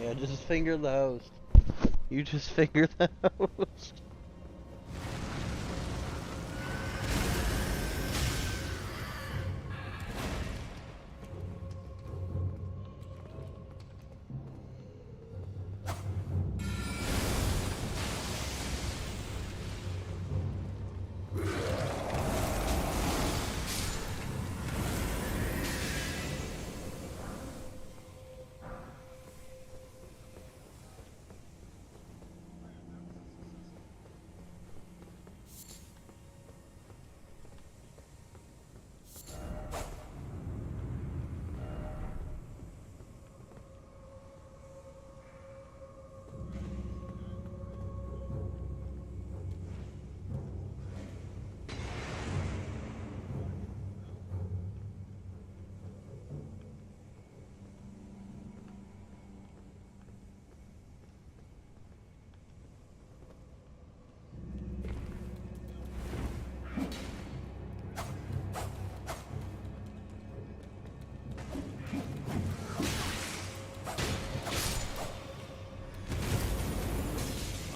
Yeah, just finger the host. You just finger the host.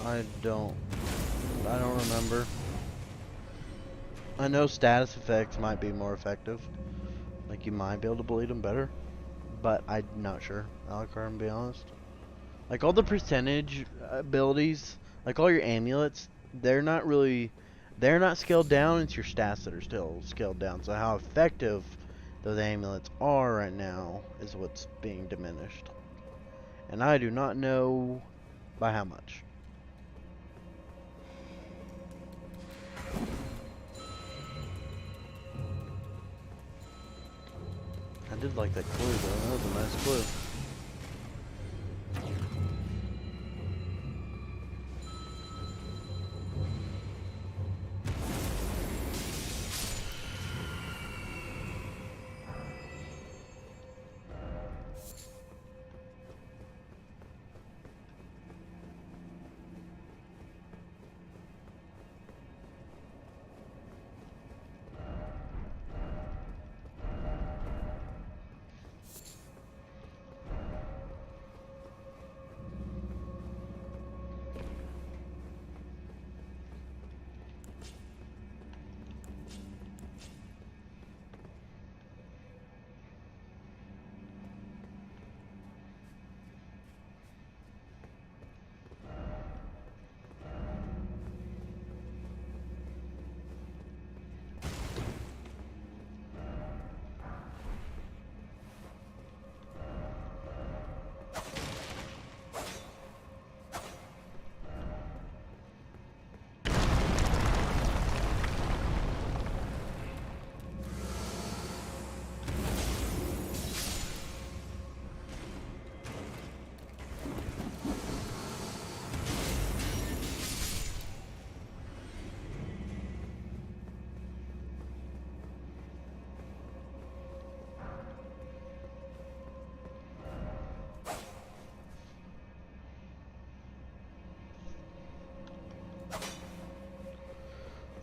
I don't remember. I know status effects might be more effective. Like, you might be able to bleed them better. But I'm not sure. Alucard, to be honest. Like, all the percentage abilities, like all your amulets, they're not scaled down. It's your stats that are still scaled down. So how effective those amulets are right now is what's being diminished. And I do not know by how much. I did like that clue though. That was a nice clue.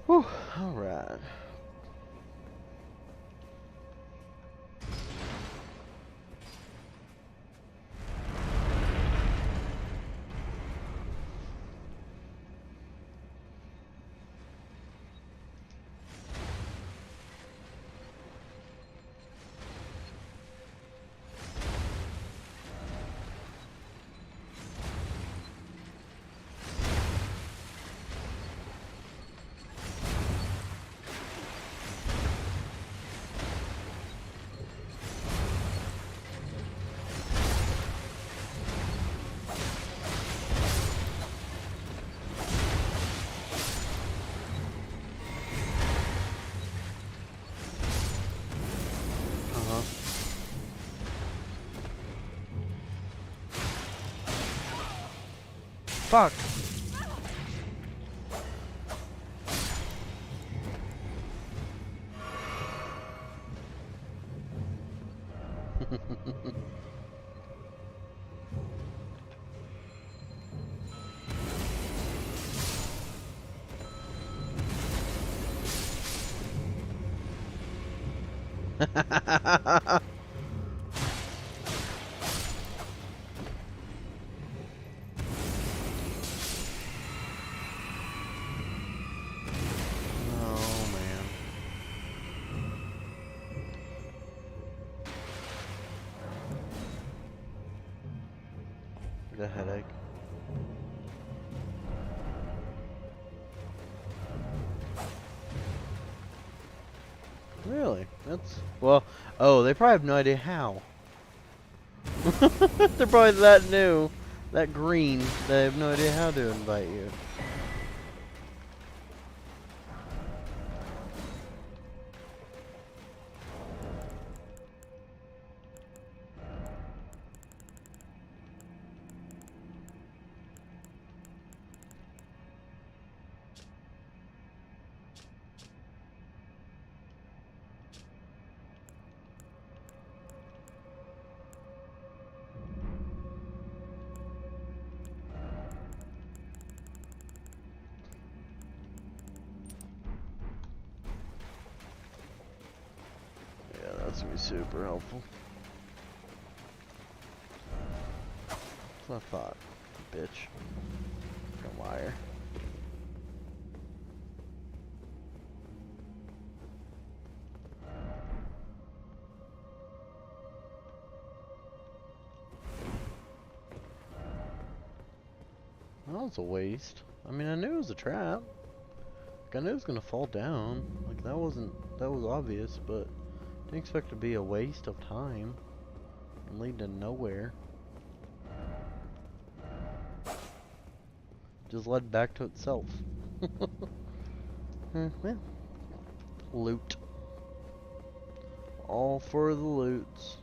Whew, alright. Fuck. I got a headache. Really? That's... Well, oh, they probably have no idea how. They're probably that new, that green, they have no idea how to invite you. Yeah, that's gonna be super helpful. That's what I thought, bitch. A liar. That was a waste. I mean, I knew it was a trap. Like, I knew it was gonna fall down. Like, that was obvious, but didn't expect it to be a waste of time and lead to nowhere. Just led back to itself. Well, loot. All for the loots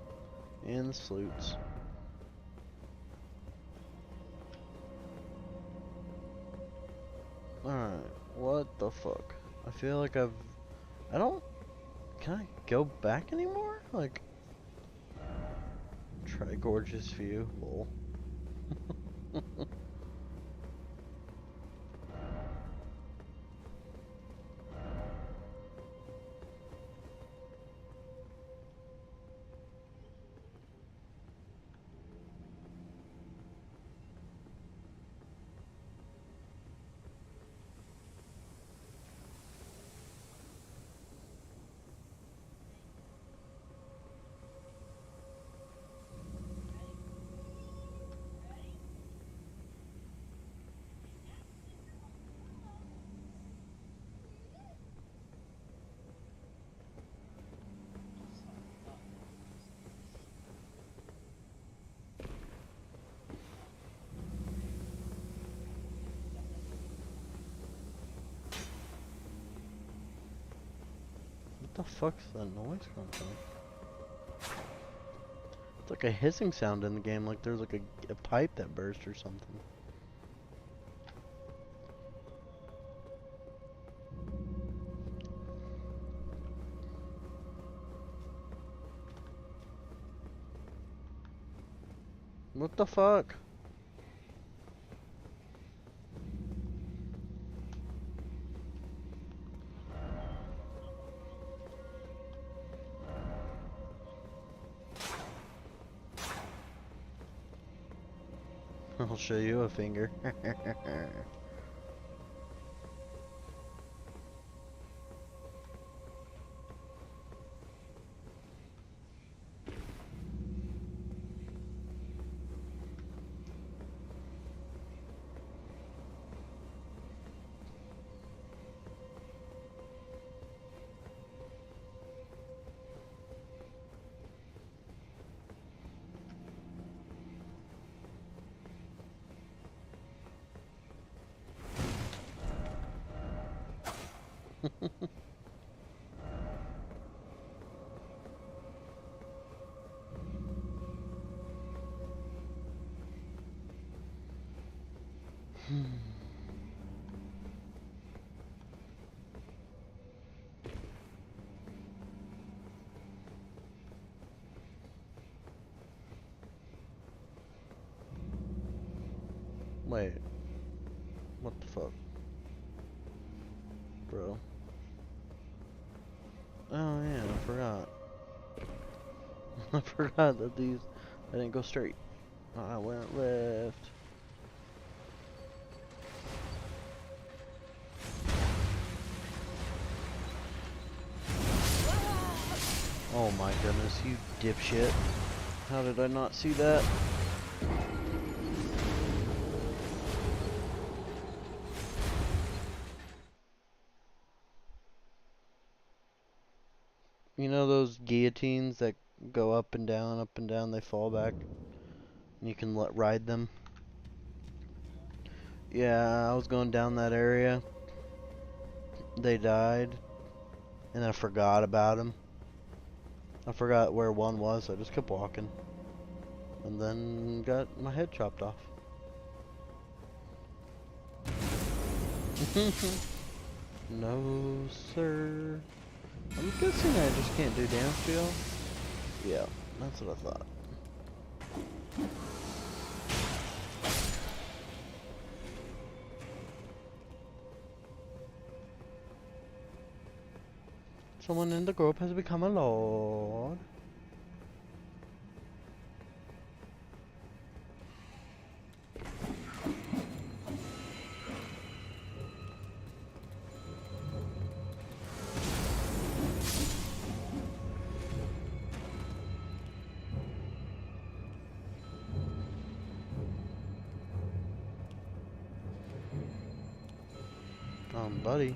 and the sloots. Alright, what the fuck? I feel like I don't... Can I go back anymore? Like... Try gorgeous view, lol. What the fuck's that noise coming from? It's like a hissing sound in the game, like there's like a pipe that burst or something. What the fuck? I'll show you a finger. Wait. What the fuck? Bro. Oh yeah, I forgot. I forgot that these... I didn't go straight. I went left. Oh my goodness, you dipshit. How did I not see that? guillotines that go up and down, they fall back. And you can ride them. Yeah, I was going down that area. They died. And I forgot about them. I forgot where one was, so I just kept walking. And then got my head chopped off. No, sir. I'm guessing I just can't do damage to y'all. Yeah, that's what I thought. Someone in the group has become a lord. Buddy.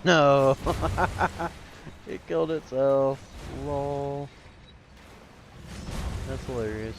No. It killed itself. Lol. That's hilarious.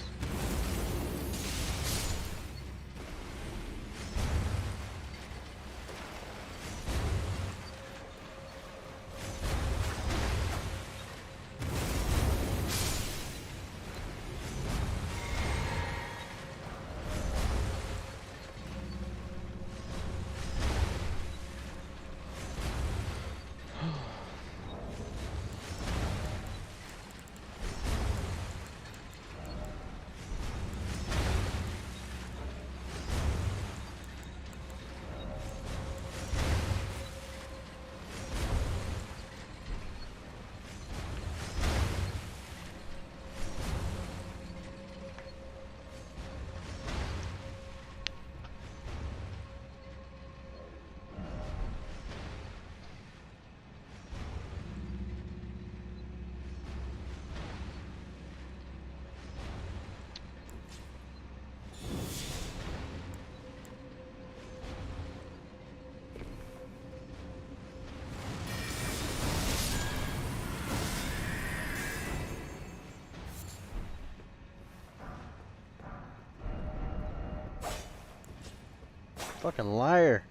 Fucking liar.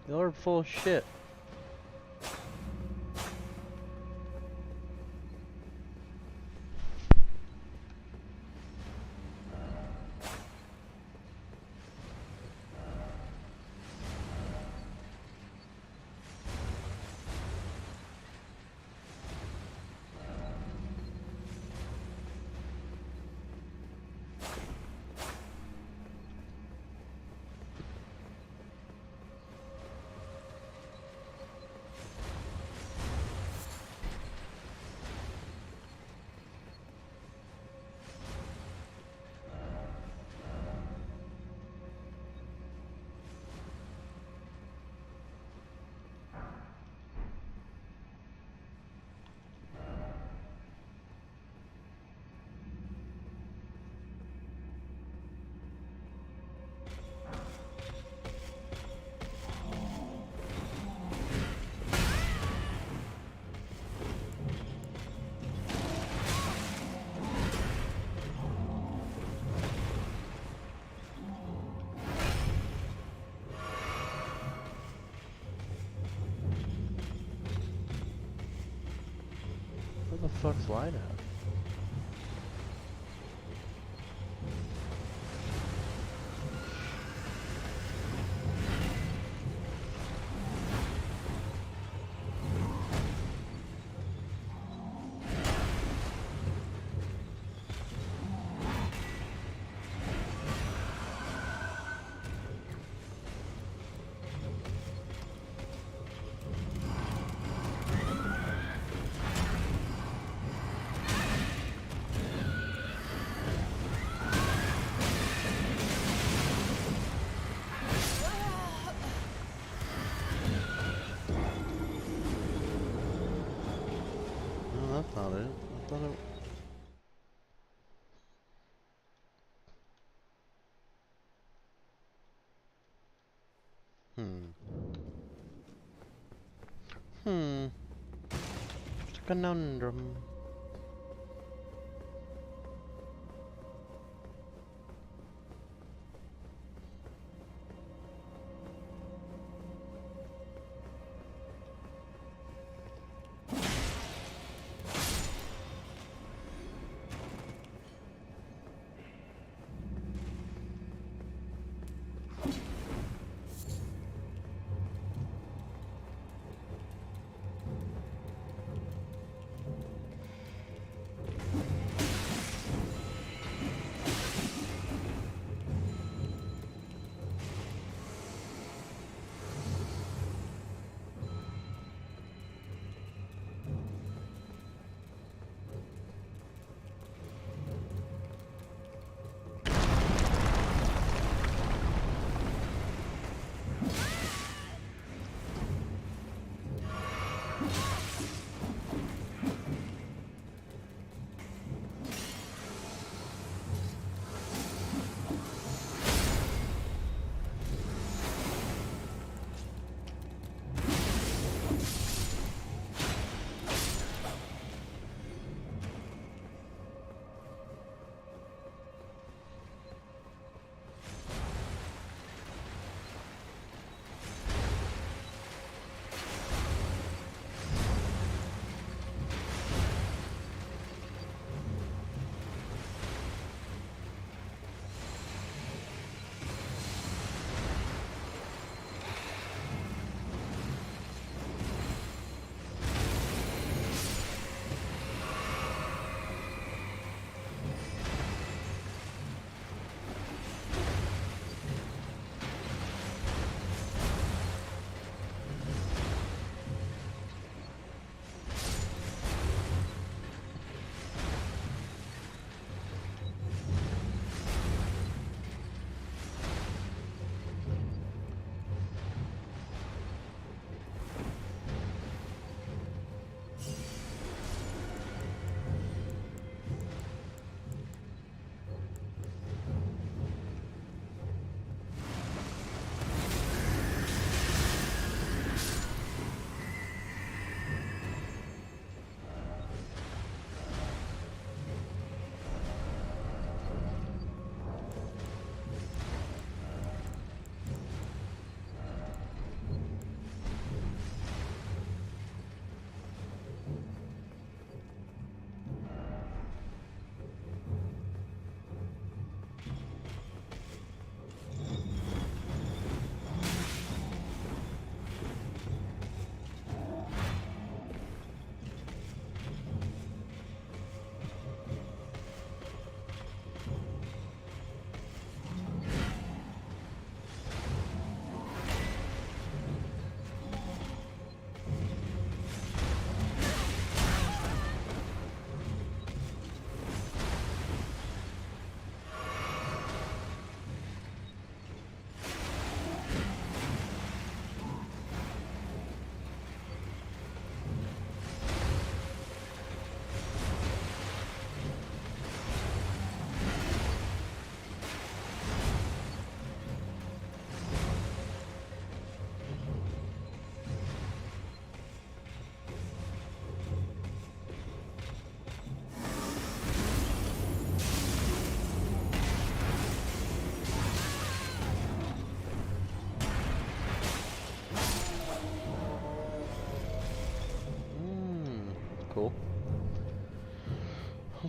Y'all are full of shit. the fuck's light at? No, that's not it. I thought it... Hmm. It's a conundrum.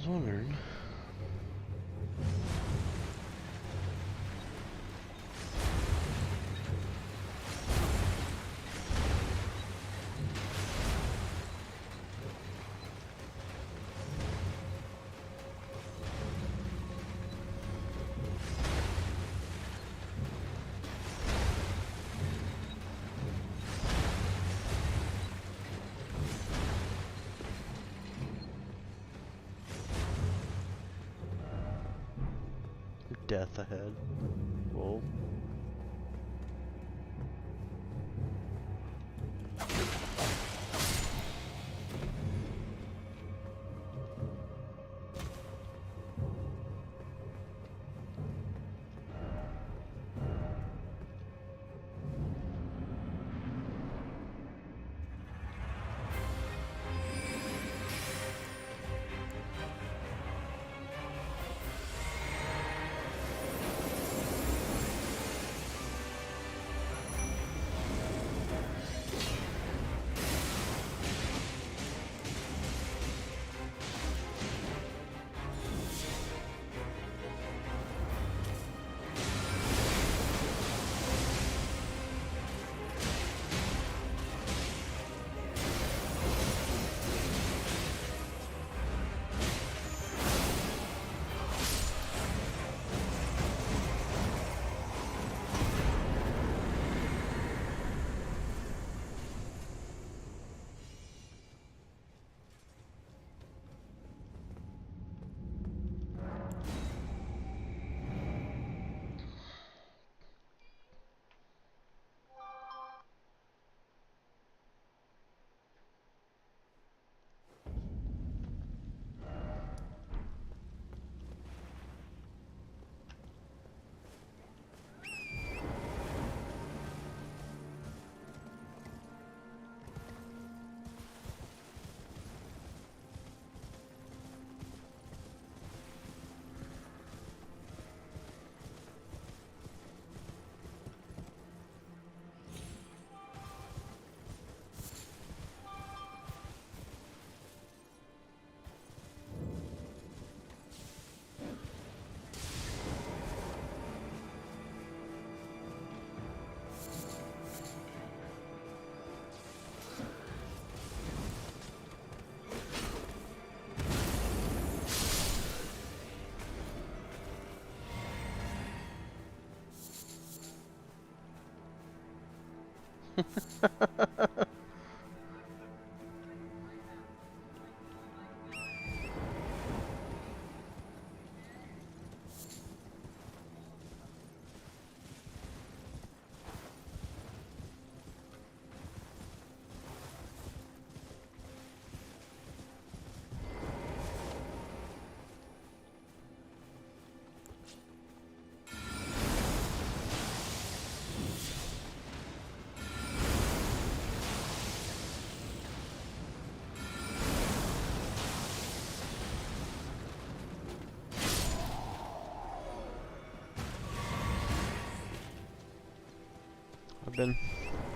wondering. Death ahead. Whoa.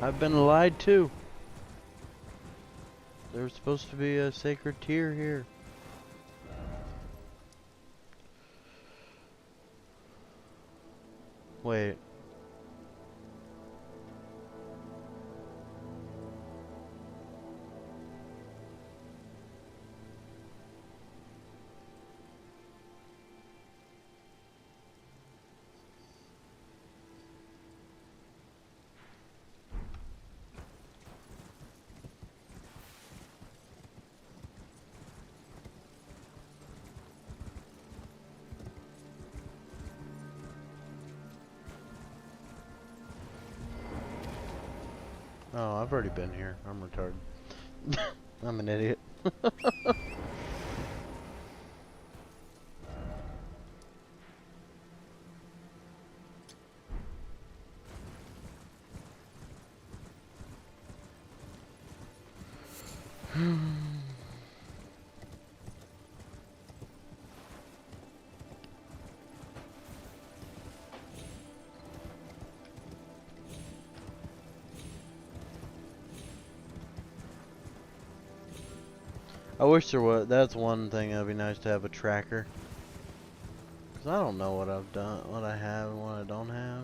I've been lied to. There's supposed to be a sacred tear here. Wait. Oh, I've already been here. I'm retarded. I'm an idiot. I wish there was. That's one thing that'd be nice to have a tracker. Cause I don't know what I've done, what I have, and what I don't have.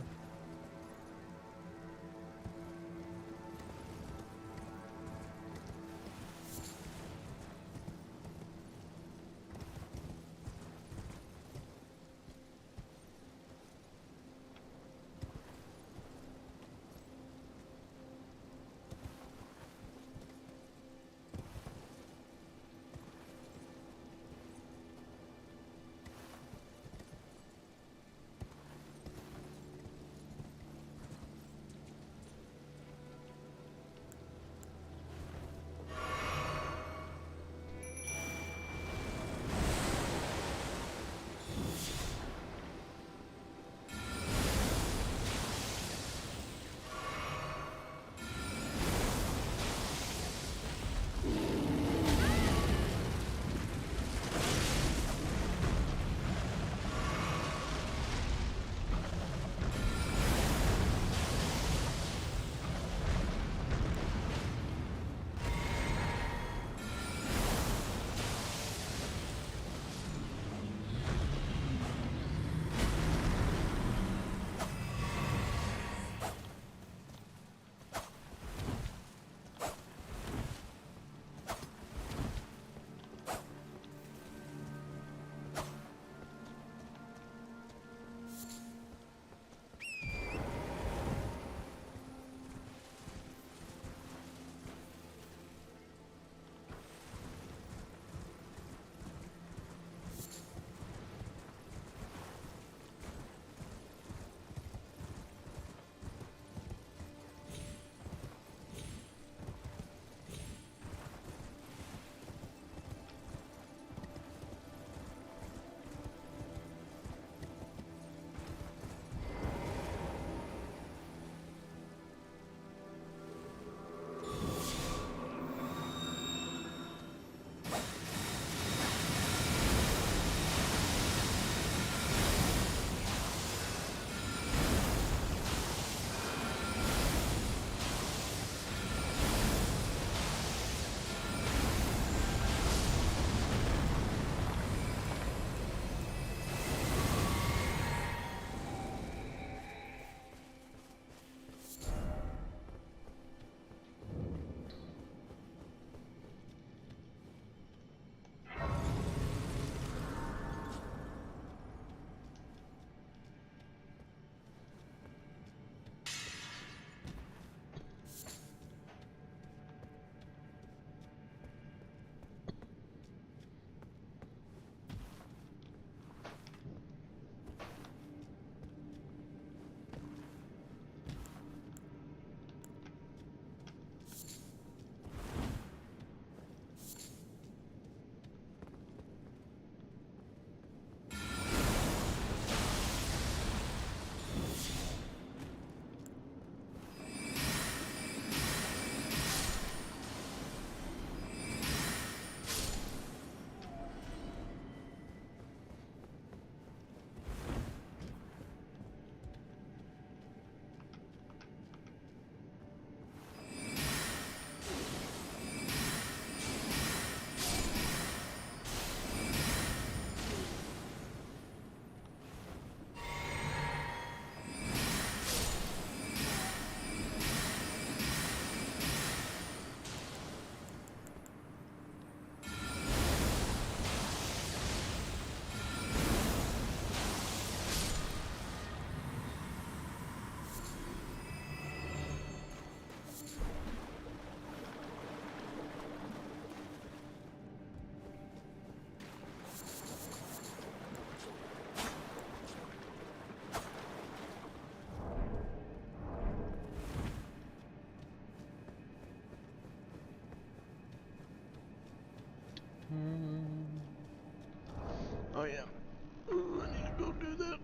Oh yeah. Ooh, I need to go do that.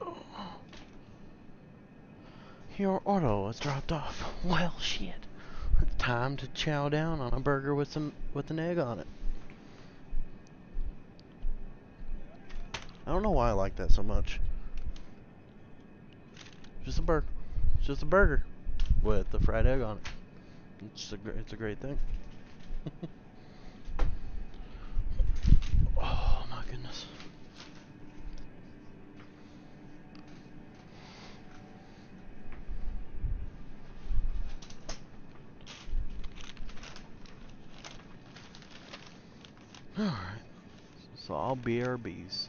Oh. Your order was dropped off. Well, shit. It's time to chow down on a burger with an egg on it. I don't know why I like that so much. Just a burger. It's just a burger with the fried egg on it. It's a great thing. goodness. Alright. So all BRBs.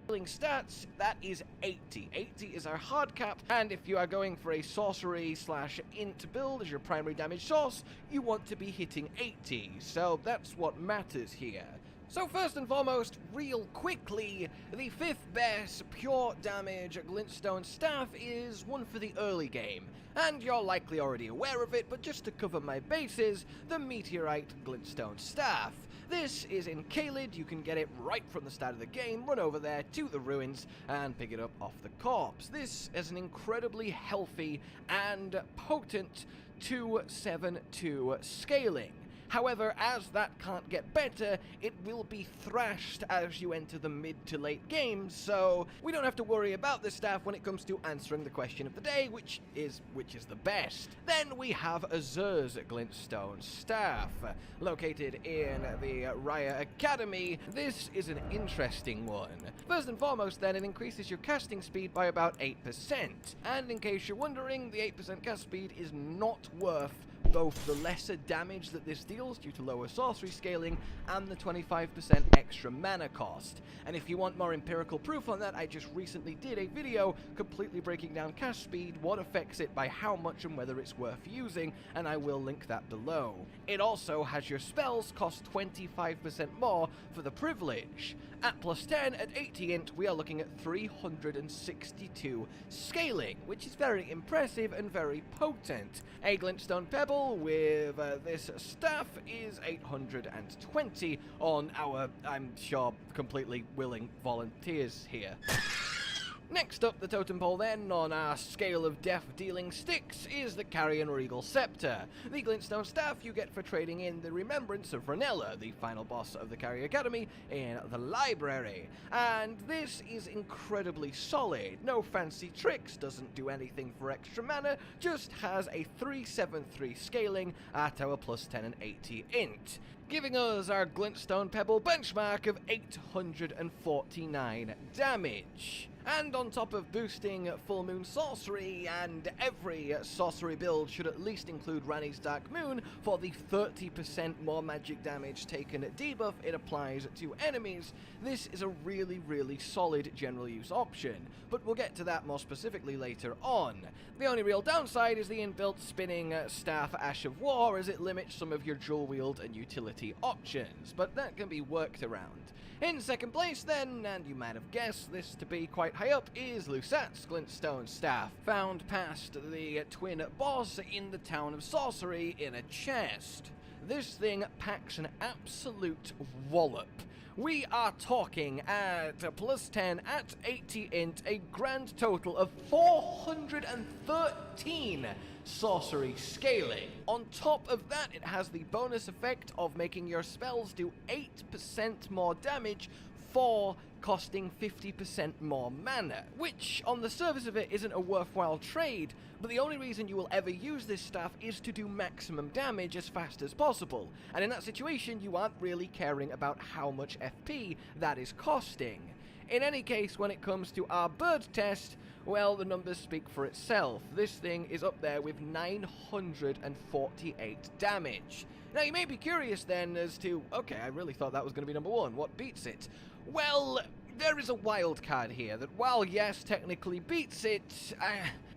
Stats, that is 80. 80 is our hard cap, and if you are going for a sorcery slash int build as your primary damage source, you want to be hitting 80, so that's what matters here. So first and foremost, real quickly, the 5th best pure damage glintstone staff is one for the early game, and you're likely already aware of it, but just to cover my bases, the meteorite glintstone staff. This is in Caelid. You can get it right from the start of the game, run over there to the ruins and pick it up off the corpse. This is an incredibly healthy and potent 2/7/2 scaling. However, as that can't get better, it will be thrashed as you enter the mid to late game, so we don't have to worry about this staff when it comes to answering the question of the day, which is the best. Then we have Azur's Glintstone Staff, located in the Raya Academy. This is an interesting one. First and foremost then, it increases your casting speed by about 8%, and in case you're wondering, the 8% cast speed is not worth both the lesser damage that this deals due to lower sorcery scaling and the 25% extra mana cost. And if you want more empirical proof on that, I just recently did a video completely breaking down cast speed, what affects it by how much and whether it's worth using, and I will link that below. It also has your spells cost 25% more for the privilege. At +10 at 80 int, we are looking at 362 scaling, which is very impressive and very potent. A glintstone pebble with this staff is 820 on our, I'm sure, completely willing volunteers here. Next up the totem pole then, on our scale of death-dealing sticks, is the Carrion Regal Scepter. The glintstone staff you get for trading in the Remembrance of Ranella, the final boss of the Carrion Academy, in the library. And this is incredibly solid. No fancy tricks, doesn't do anything for extra mana, just has a 3/7/3 scaling at our +10 and 80 int, giving us our glintstone pebble benchmark of 849 damage. And on top of boosting full moon sorcery, and every sorcery build should at least include Ranni's Dark Moon for the 30% more magic damage taken debuff it applies to enemies, this is a really solid general use option, but we'll get to that more specifically later on. The only real downside is the inbuilt spinning staff Ash of War, as it limits some of your dual wield and utility options, but that can be worked around. In second place then, and you might have guessed this to be quite high up, is Lusat's Glintstone Staff, found past the twin boss in the Town of Sorcery in a chest. This thing packs an absolute wallop. We are talking at +10 at 80 int, a grand total of 413 sorcery scaling. On top of that, it has the bonus effect of making your spells do 8% more damage for costing 50% more mana, which on the surface of it isn't a worthwhile trade, but the only reason you will ever use this staff is to do maximum damage as fast as possible, and in that situation you aren't really caring about how much FP that is costing. In any case, when it comes to our bird test, well, the numbers speak for itself. This thing is up there with 948 damage. Now, you may be curious then as to, okay, I really thought that was going to be number one. What beats it? Well, there is a wild card here that, while yes, technically beats it,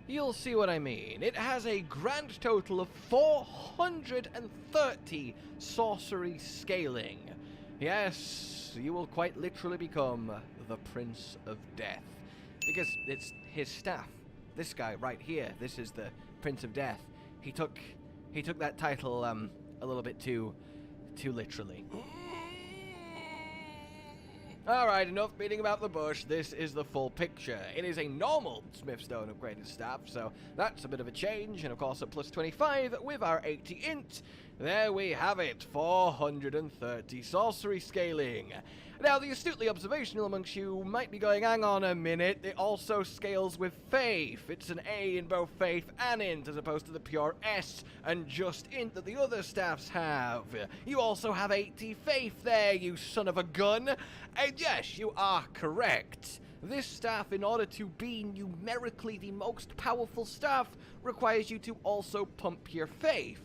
you'll see what I mean. It has a grand total of 430 sorcery scaling. Yes, you will quite literally become the Prince of Death, because it's his staff. This guy right here, this is the Prince of Death. He took that title a little bit too literally. Alright, enough beating about the bush. This is the full picture. It is a normal Smithstone upgraded staff, so that's a bit of a change, and of course at +25 with our 80 int, There we have it, 430 sorcery scaling. Now, the astutely observational amongst you might be going, hang on a minute, it also scales with faith. It's an A in both faith and int, as opposed to the pure S and just int that the other staffs have. You also have 80 faith there, you son of a gun. And yes, you are correct. This staff, in order to be numerically the most powerful staff, requires you to also pump your faith.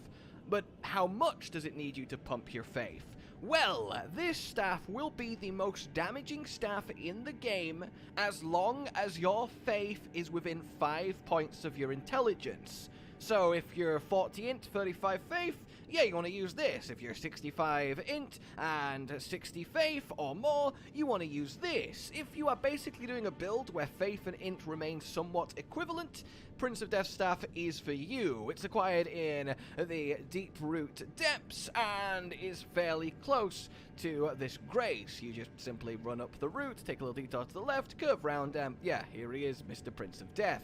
But how much does it need you to pump your faith? Well, this staff will be the most damaging staff in the game as long as your faith is within 5 points of your intelligence. So if you're 40 int, 35 faith, yeah, you want to use this. If you're 65 int and 60 faith or more, you want to use this. If you are basically doing a build where faith and int remain somewhat equivalent, Prince of Death Staff is for you. It's acquired in the Deep Root Depths and is fairly close to this Grace. You just simply run up the route, take a little detour to the left, curve round, and yeah, here he is, Mr. Prince of Death.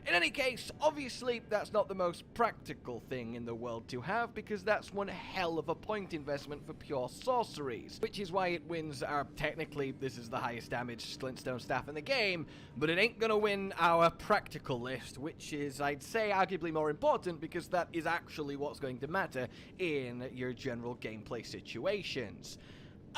In any case, obviously, that's not the most practical thing in the world to have, because that's one hell of a point investment for pure sorceries, which is why it wins our, technically, this is the highest damage Glintstone staff in the game, but it ain't gonna win our practical list, which is, I'd say, arguably more important, because that is actually what's going to matter in your general gameplay situations.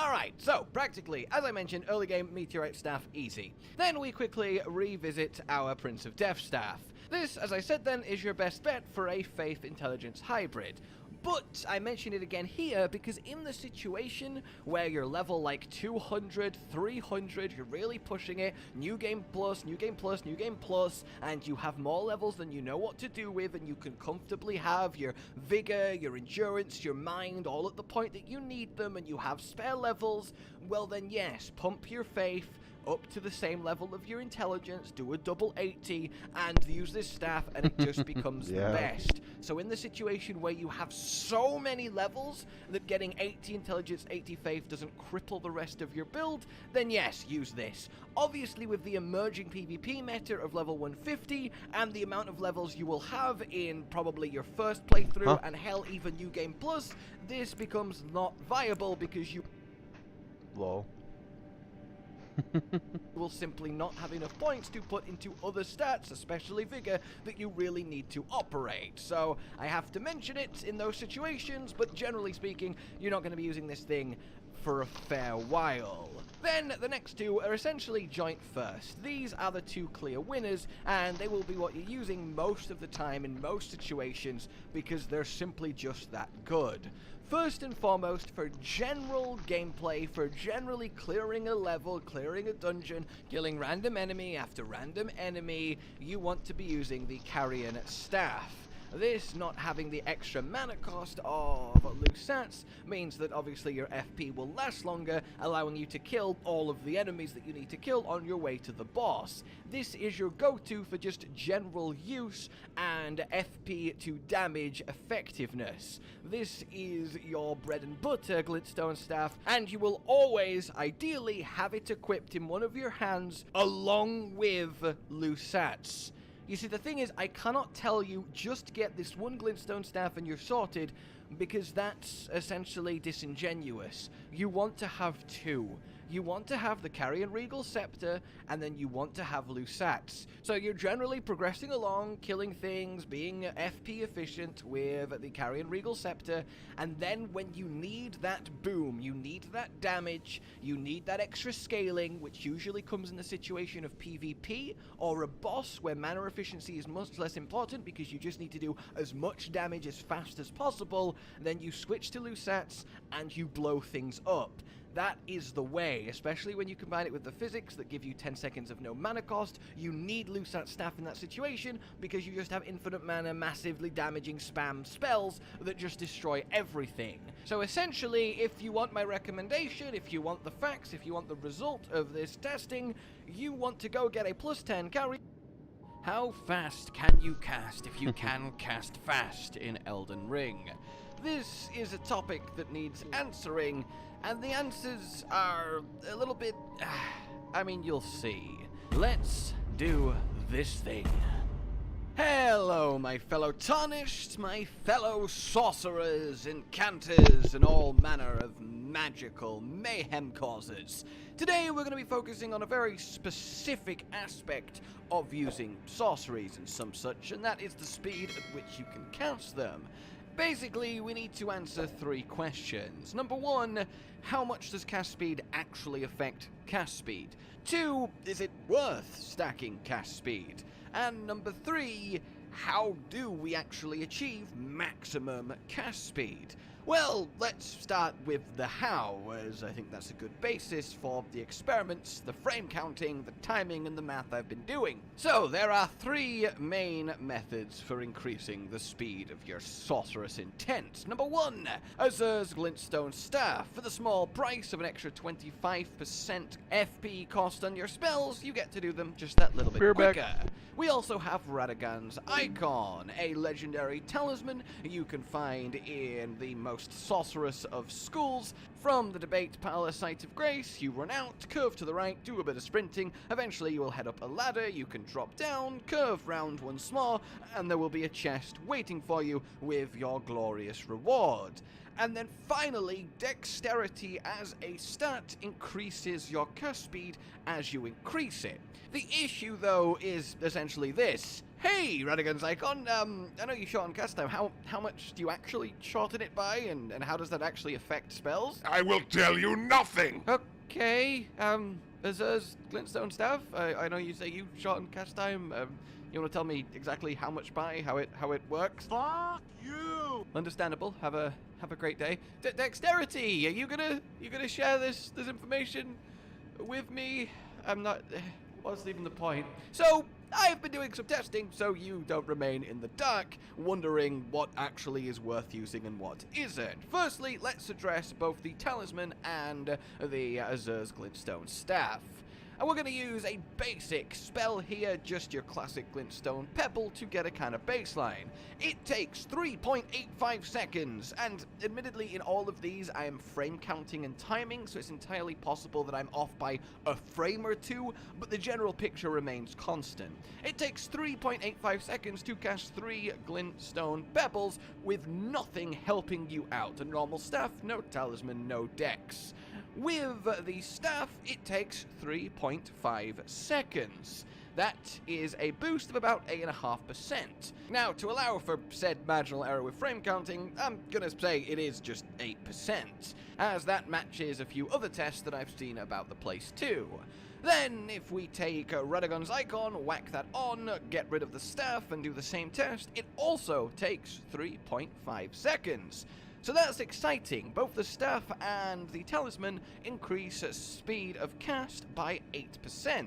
Alright, so, practically, as I mentioned, early game Meteorite Staff, easy. Then we quickly revisit our Prince of Death Staff. This, as I said then, is your best bet for a Faith Intelligence hybrid. But I mention it again here because in the situation where you're level like 200, 300, you're really pushing it, new game plus, new game plus, new game plus, and you have more levels than you know what to do with, and you can comfortably have your vigor, your endurance, your mind all at the point that you need them, and you have spare levels, well then yes, pump your faith up to the same level of your intelligence, do a double 80, and use this staff, and it just becomes the best. So in the situation where you have so many levels that getting 80 intelligence, 80 faith doesn't cripple the rest of your build, then yes, use this. Obviously, with the emerging PvP meta of level 150, and the amount of levels you will have in probably your first playthrough, and hell, even New Game Plus, this becomes not viable because you... Lol. will simply not have enough points to put into other stats, especially vigor, that you really need to operate. So I have to mention it in those situations, but generally speaking, you're not going to be using this thing for a fair while. Then the next two are essentially joint first. These are the two clear winners, and they will be what you're using most of the time in most situations because they're simply just that good. First and foremost, for general gameplay, for generally clearing a level, clearing a dungeon, killing random enemy after random enemy, you want to be using the Carrion Staff. This, not having the extra mana cost of loose stats, means that obviously your FP will last longer, allowing you to kill all of the enemies that you need to kill on your way to the boss. This is your go-to for just general use and FP to damage effectiveness. This is your bread and butter Glintstone Staff, and you will always, ideally, have it equipped in one of your hands along with loose stats. You see, the thing is, I cannot tell you just get this one Glintstone Staff and you're sorted, because that's essentially disingenuous. You want to have two. You want to have the Carrion Regal Scepter, and then you want to have Lusats. So you're generally progressing along, killing things, being FP efficient with the Carrion Regal Scepter, and then when you need that boom, you need that damage, you need that extra scaling, which usually comes in the situation of PvP, or a boss where mana efficiency is much less important because you just need to do as much damage as fast as possible, then you switch to Lusats and you blow things up. That is the way, especially when you combine it with the physics that give you 10 seconds of no mana cost. You need Lusat Staff in that situation because you just have infinite mana, massively damaging spam spells that just destroy everything. So essentially, if you want my recommendation, if you want the facts, if you want the result of this testing, you want to go get a +10 carry. How fast can you cast if you can cast fast in Elden Ring? This is a topic that needs answering, and the answers are a little bit... I mean, you'll see. Let's do this thing. Hello, my fellow tarnished, my fellow sorcerers, enchanters, and all manner of magical mayhem causers. Today we're going to be focusing on a very specific aspect of using sorceries and some such, and that is the speed at which you can cast them. Basically, we need to answer 3 questions. Number 1, how much does cast speed actually affect cast speed? 2, is it worth stacking cast speed? And number 3, how do we actually achieve maximum cast speed? Well, let's start with the how, as I think that's a good basis for the experiments, the frame counting, the timing, and the math I've been doing. So, there are 3 main methods for increasing the speed of your sorcerous intent. Number 1, Azur's Glintstone Staff. For the small price of an extra 25% FP cost on your spells, you get to do them just that little bit quicker. We also have Radagon's Icon, a legendary talisman you can find in the most sorcerous of schools. From the Debate Palace Site of Grace, you run out, curve to the right, do a bit of sprinting, eventually you will head up a ladder, you can drop down, curve round once more, and there will be a chest waiting for you with your glorious reward. And then finally, Dexterity as a stat increases your cast speed as you increase it. The issue, though, is essentially this. Hey, Radagon's Icon, I know you shorten cast time. How much do you actually shorten it by, and how does that actually affect spells? I will tell you nothing! Okay, Azur's Glintstone Staff, I know you say you shorten cast time, you want to tell me exactly how much by, how it works? Fuck you! Understandable. Have a great day. Dexterity, are you gonna share this information with me? I'm not. What's even the point? So I've been doing some testing, so you don't remain in the dark, wondering what actually is worth using and what isn't. Firstly, let's address both the talisman and the Azur's Glintstone Staff. And we're going to use a basic spell here, just your classic Glintstone Pebble, to get a kind of baseline. It takes 3.85 seconds, and admittedly in all of these I am frame counting and timing, so it's entirely possible that I'm off by a frame or 2, but the general picture remains constant. It takes 3.85 seconds to cast 3 Glintstone Pebbles with nothing helping you out. A normal staff, no talisman, no dex. With the staff, it takes 3.5 seconds. That is a boost of about 8.5%. Now, to allow for said marginal error with frame counting, I'm gonna say it is just 8%, as that matches a few other tests that I've seen about the place too. Then, if we take Radagon's Icon, whack that on, get rid of the staff, and do the same test, it also takes 3.5 seconds. So that's exciting. Both the staff and the talisman increase speed of cast by 8%.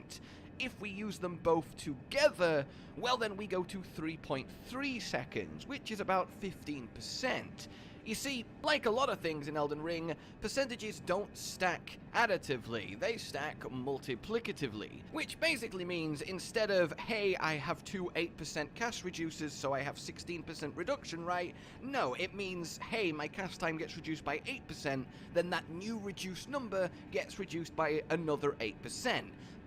If we use them both together, well then we go to 3.3 seconds, which is about 15%. You see, like a lot of things in Elden Ring, percentages don't stack additively, they stack multiplicatively. Which basically means instead of, hey, I have 2 8% cast reducers, so I have 16% reduction, right? No, it means, hey, my cast time gets reduced by 8%, then that new reduced number gets reduced by another 8%.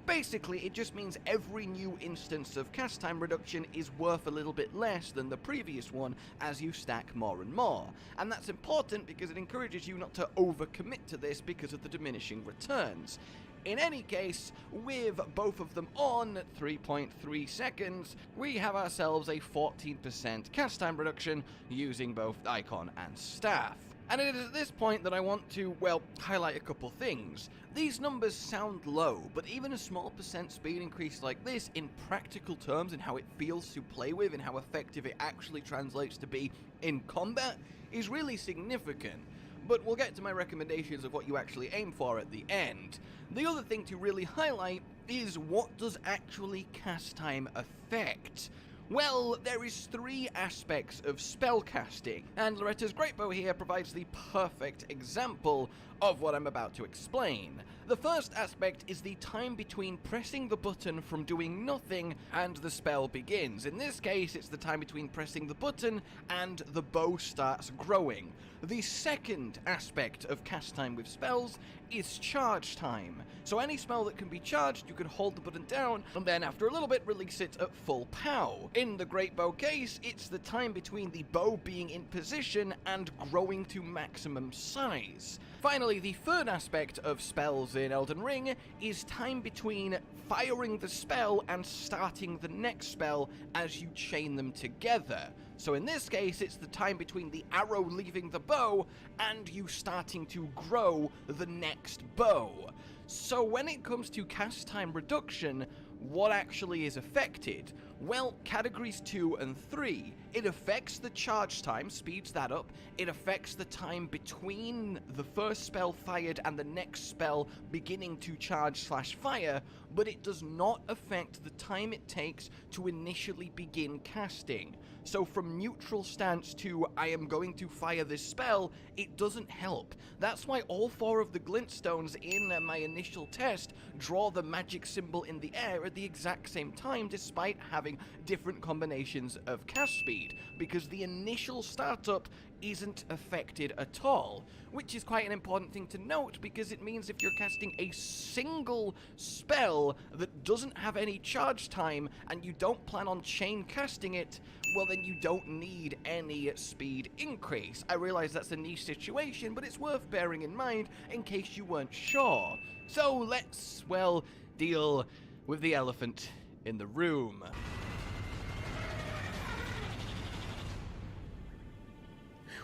Basically, it just means every new instance of cast time reduction is worth a little bit less than the previous one as you stack more and more. And that's important because it encourages you not to overcommit to this because of the diminishing returns. In any case, with both of them on at 3.3 seconds, we have ourselves a 14% cast time reduction using both Icon and Staff. And it is at this point that I want to, well, highlight a couple things. These numbers sound low, but even a small percent speed increase like this, in practical terms and how it feels to play with and how effective it actually translates to be in combat, is really significant. But we'll get to my recommendations of what you actually aim for at the end. The other thing to really highlight is what does actually cast time affect? Well, there is 3 aspects of spellcasting, and Loretta's Greatbow here provides the perfect example of what I'm about to explain. The first aspect is the time between pressing the button from doing nothing and the spell begins. In this case, it's the time between pressing the button and the bow starts growing. The second aspect of cast time with spells is charge time. So any spell that can be charged, you can hold the button down and then after a little bit release it at full pow. In the Great Bow case, it's the time between the bow being in position and growing to maximum size. Finally, the third aspect of spells in Elden Ring is time between firing the spell and starting the next spell as you chain them together. So in this case, it's the time between the arrow leaving the bow and you starting to grow the next bow. So when it comes to cast time reduction, what actually is affected? Well, categories 2 and 3. It affects the charge time, speeds that up. It affects the time between the first spell fired and the next spell beginning to charge/fire, but it does not affect the time it takes to initially begin casting. So from neutral stance to I am going to fire this spell, it doesn't help. That's why all 4 of the glintstones in my initial test draw the magic symbol in the air at the exact same time despite having different combinations of cast speed, because the initial startup isn't affected at all, which is quite an important thing to note because it means if you're casting a single spell that doesn't have any charge time and you don't plan on chain casting it, well then you don't need any speed increase. I realize that's a niche situation, but it's worth bearing in mind in case you weren't sure. So let's, well, deal with the elephant in the room.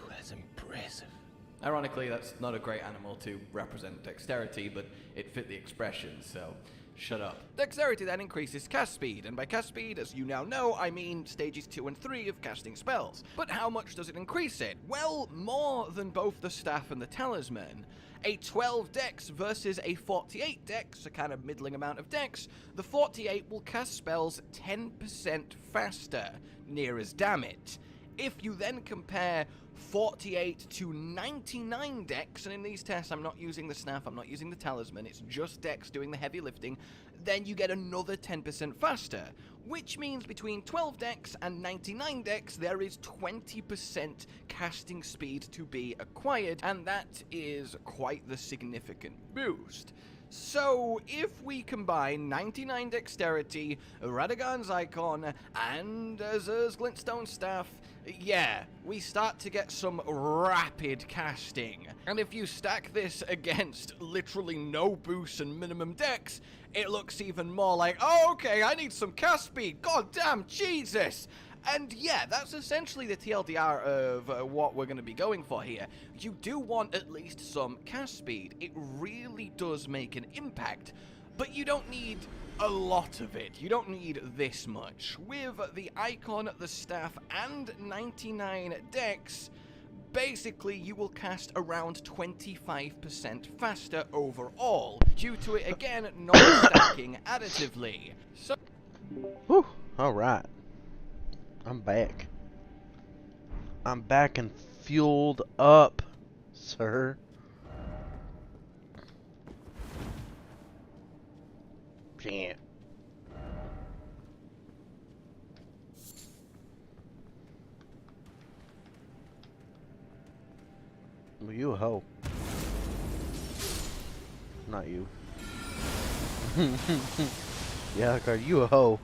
That's impressive. Ironically, that's not a great animal to represent dexterity, but it fit the expression, so shut up. Dexterity then increases cast speed, and by cast speed, as you now know, I mean stages 2 and 3 of casting spells. But how much does it increase it? Well, more than both the staff and the talisman. A 12 dex versus a 48 dex, a kind of middling amount of dex, the 48 will cast spells 10% faster, near as damn it. If you then compare 48 to 99 dex, and in these tests I'm not using the staff, I'm not using the talisman, it's just dex doing the heavy lifting, then you get another 10% faster, which means between 12 dex and 99 dex there is 20% casting speed to be acquired, and that is quite the significant boost. So, if we combine 99 dexterity, Radagon's icon, and Azur's glintstone staff, yeah, we start to get some rapid casting. And if you stack this against literally no boost and minimum dex, it looks even more like, oh, okay, I need some cast speed, god damn, Jesus! And yeah, that's essentially the TLDR of what we're going to be going for here. You do want at least some cast speed. It really does make an impact, but you don't need a lot of it. You don't need this much. With the icon, the staff, and 99 dex, basically you will cast around 25% faster overall, due to it again not stacking additively. So, Whew, alright. I'm back. I'm back and fueled up, sir. Shit. Well, you a hoe. Not you. Yeah, card, you a hoe.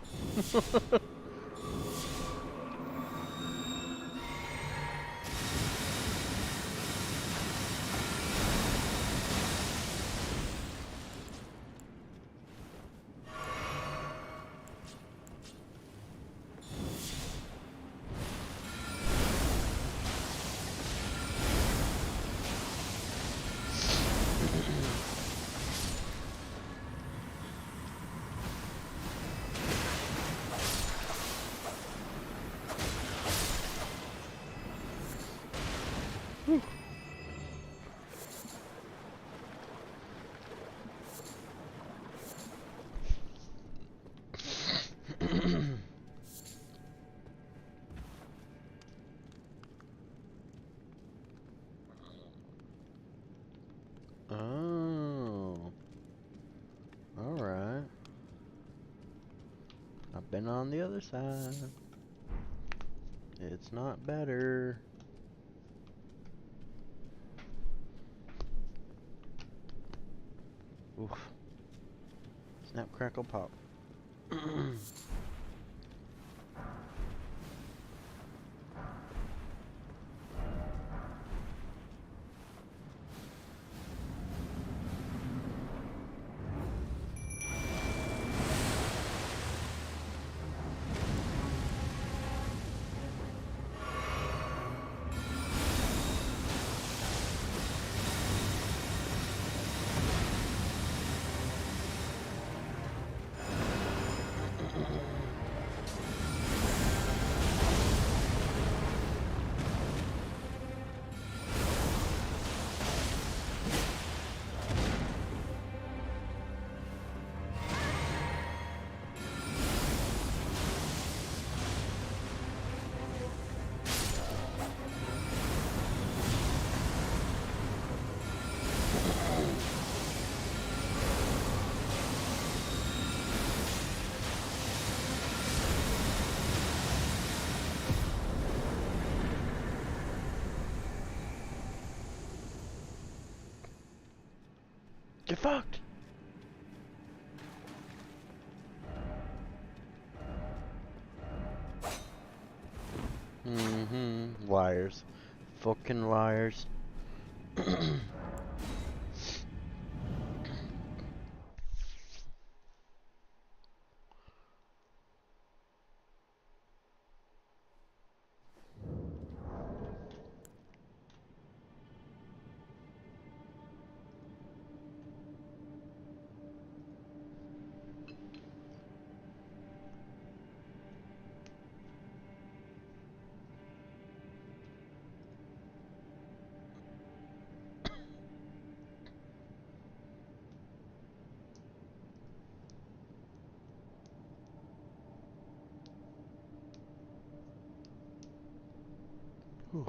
I've been on the other side. It's not better. Oof. Snap, crackle, pop. Get fucked! Liars. Fucking liars. Whew.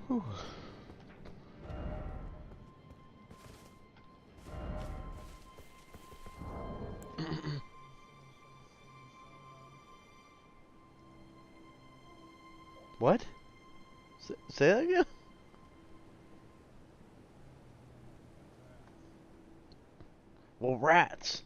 Whew. What? Say that again? Well, rats.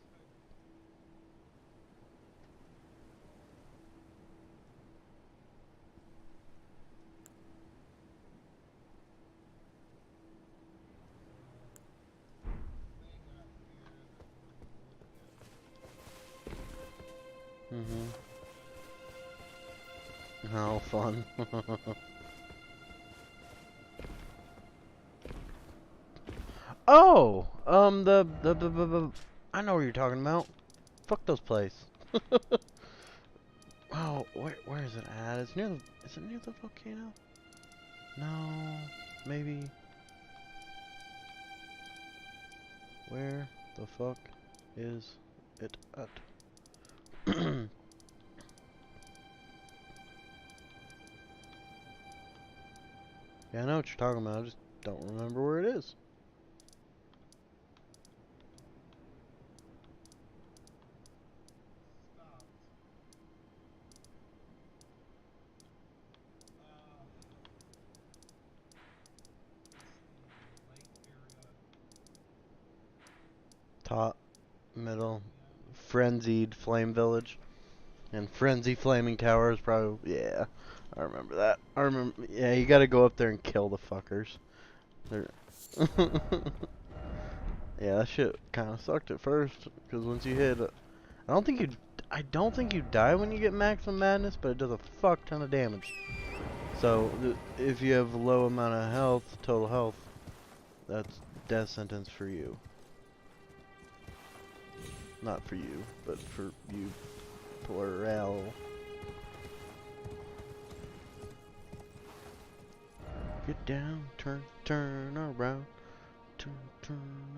Mm-hmm. How fun. Oh! I know what you're talking about. Fuck those place. Oh, where is it at? It's near the, is it near the volcano? No, maybe. Where the fuck is it at? Yeah, I know what you're talking about. I just don't remember where it is. Top, middle, frenzied flame village, and frenzy flaming tower is probably, yeah. I remember that. I remember. Yeah, you got to go up there and kill the fuckers. They're yeah, that shit kind of sucked at first because once you hit, I don't think you die when you get maximum madness, but it does a fuck ton of damage. So if you have a low amount of health, total health, that's death sentence for you. Not for you, but for you, plural. Get down, turn around, turn around.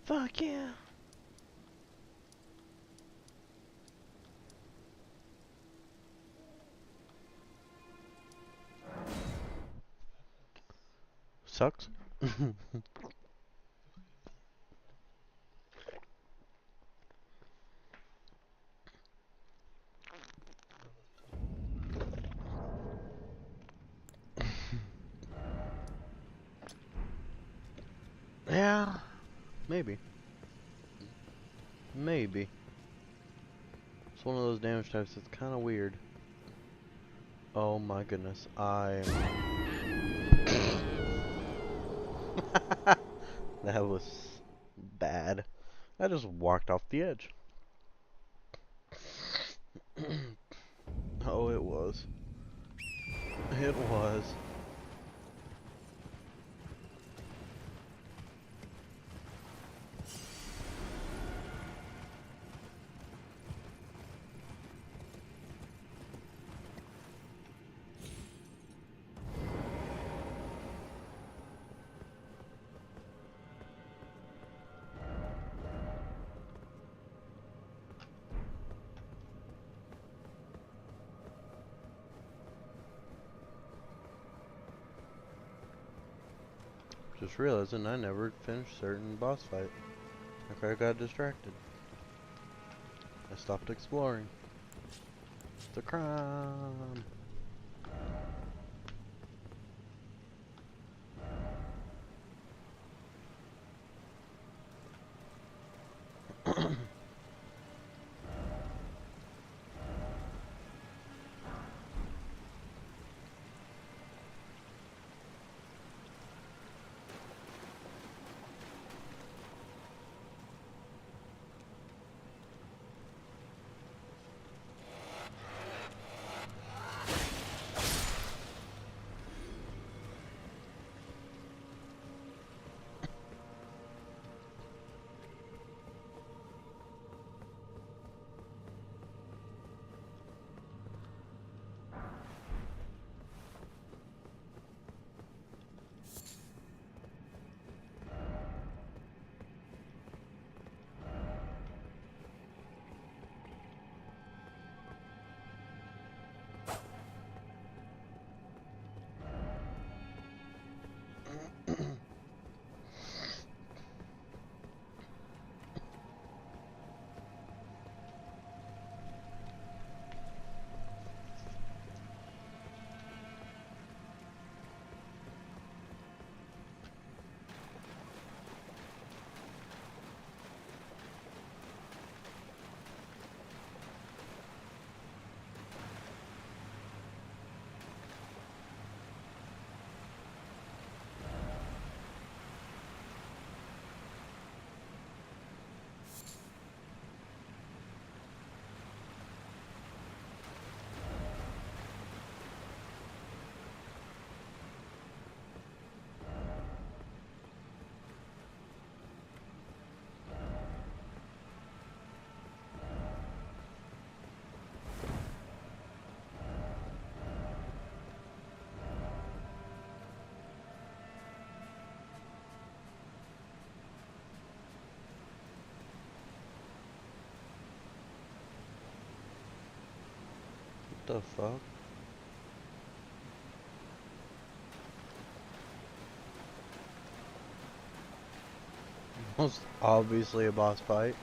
Fuck yeah. Sucks. Yeah, maybe. Maybe. It's one of those damage types that's kind of weird. Oh my goodness, I'm... That was bad. I just walked off the edge. Oh, it was. It was. Just realizing I never finished certain boss fight. Okay, I got distracted. I stopped exploring. It's a crime. The fuck? Most obviously a boss fight.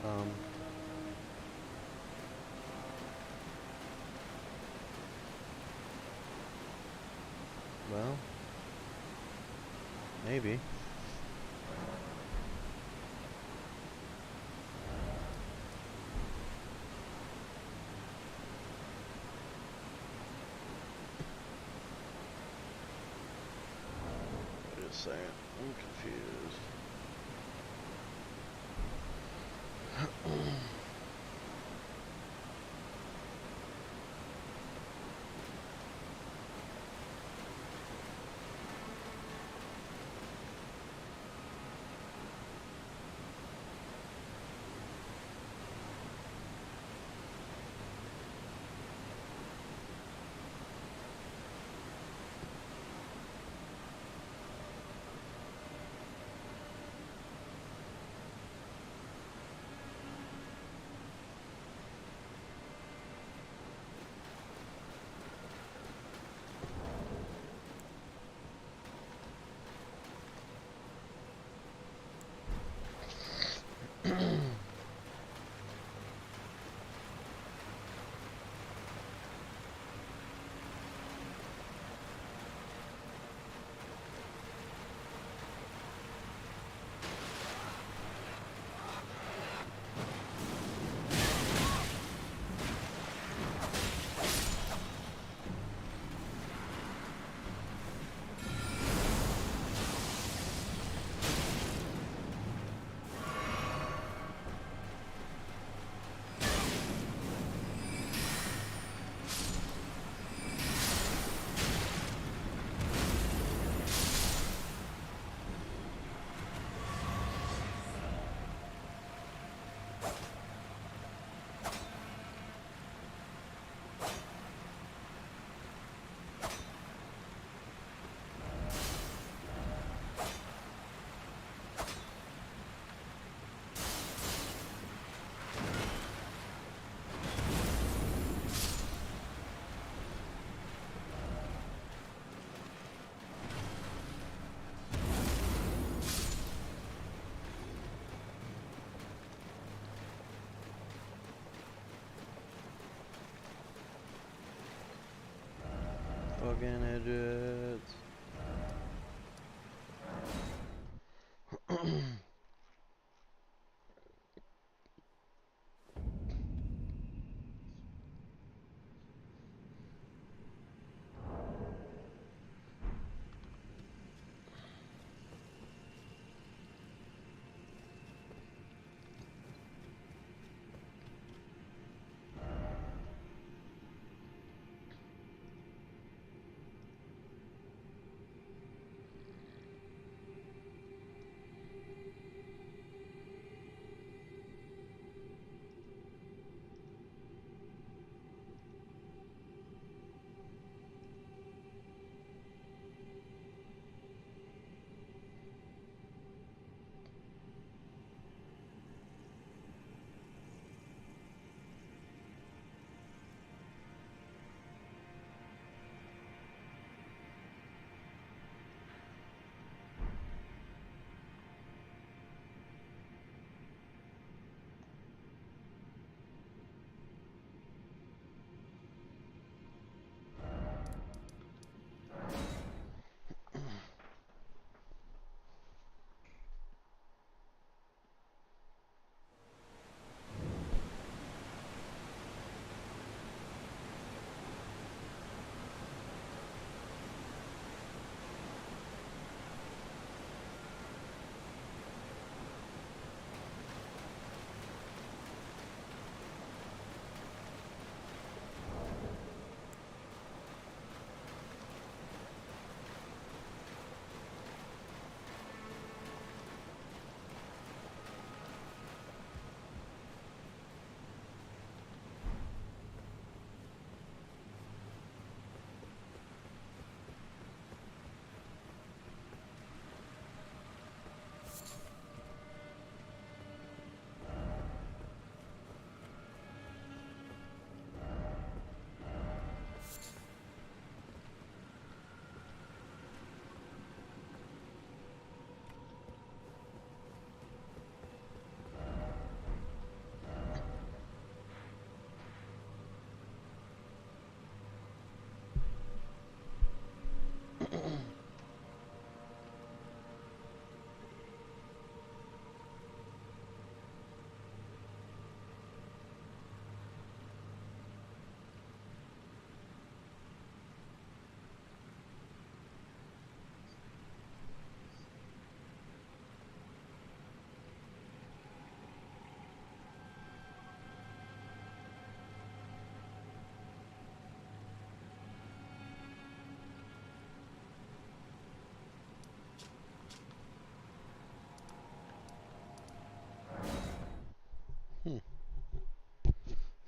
Um. Well. Maybe. Wait a second. I'm confused. Fucking idiots.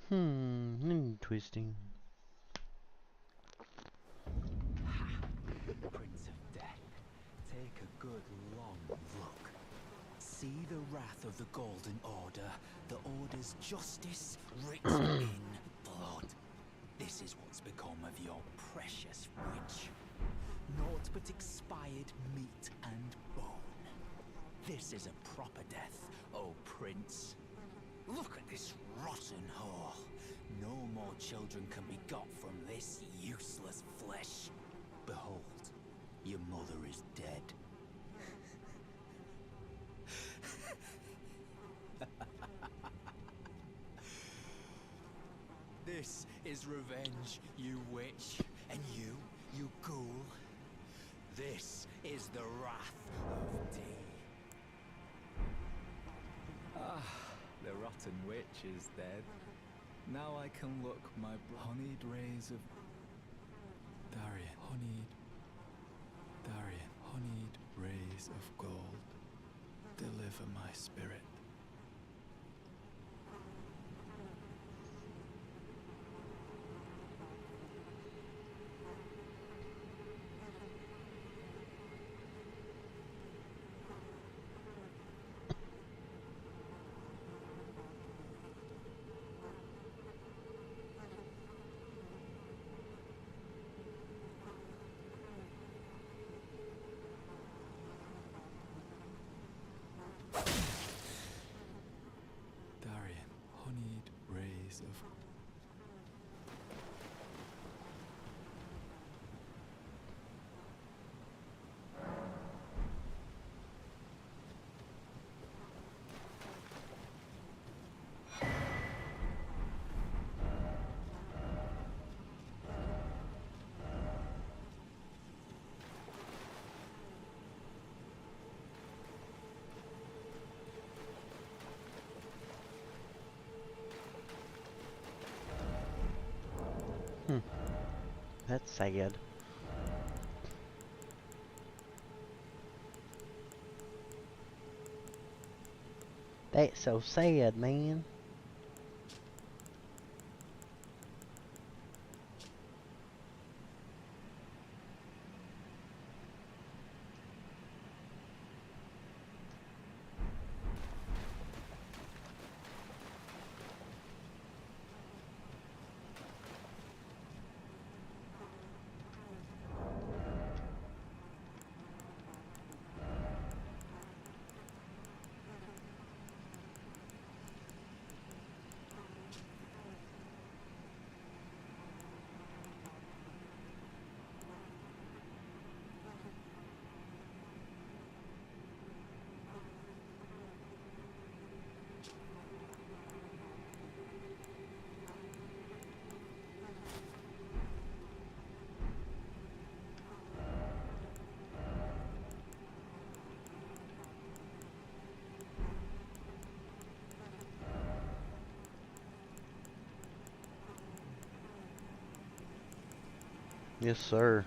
Twisting. Prince of Death, take a good long look. See the wrath of the Golden Order, the Order's justice written in blood. This is what's become of your precious witch. Naught but expired meat and bone. This is a proper death, O Prince. Look at this rotten whore. No more children can be got from this useless flesh. Behold, your mother is dead. This is revenge, you witch, and you ghoul. This is the wrath of D. Ah, the rotten witch is dead. Now I can look my honeyed rays of Darian, honeyed rays of gold, deliver my spirit. Darian, honeyed rays of That's sad. That's so sad, man. Yes, sir.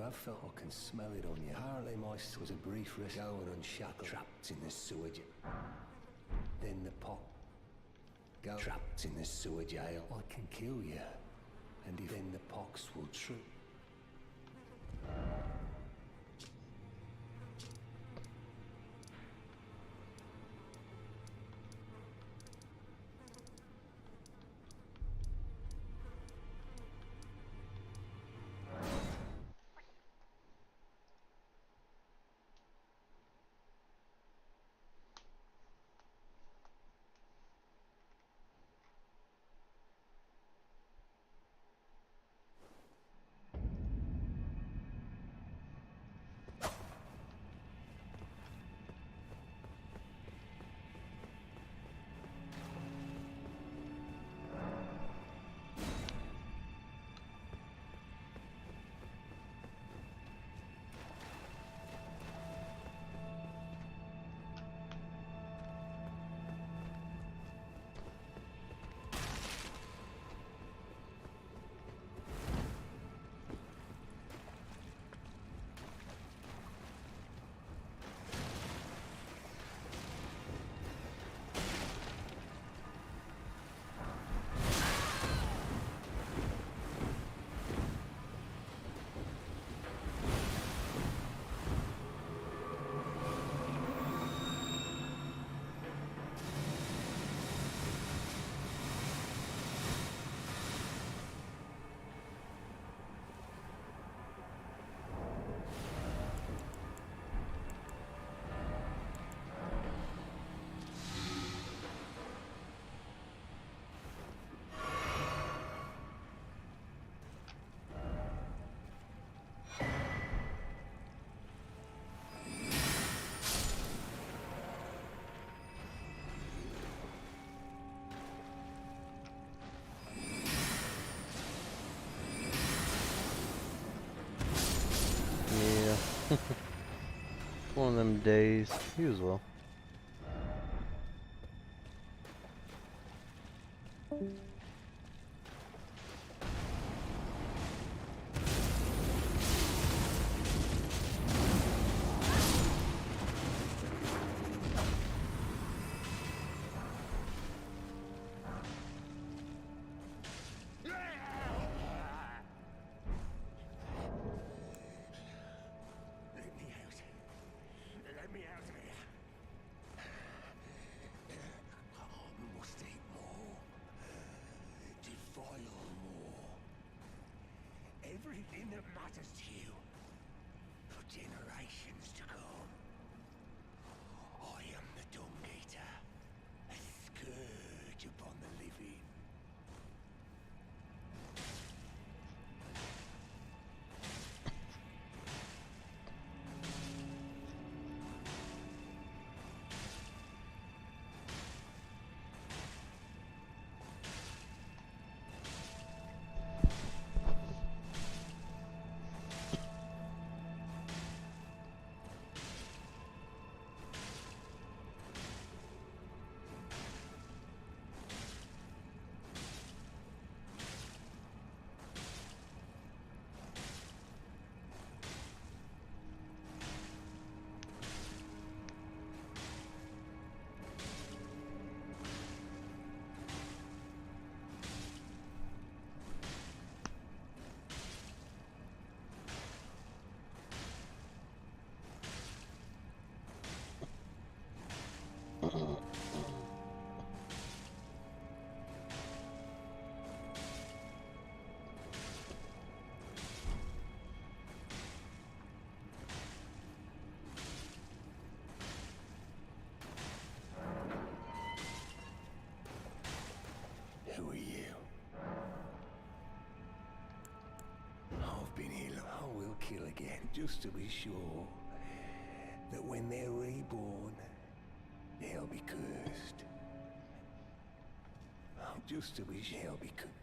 I felt I can smell it on you. Apparently my was a brief risk going unshackled, trapped in the sewage. Then the pot go trapped in the sewer jail. I can kill you, and then the pox will trip. Yeah. One of them days. You as well. Let me out. Let me out of here. Must eat more. Defile more. Everything that matters to you for generations to come. I am the Dung Eater, a scourge upon the living. Who are you? I've been here. I will kill again, just to be sure that when they're reborn, they'll be cursed. Just to be sure they'll be cursed.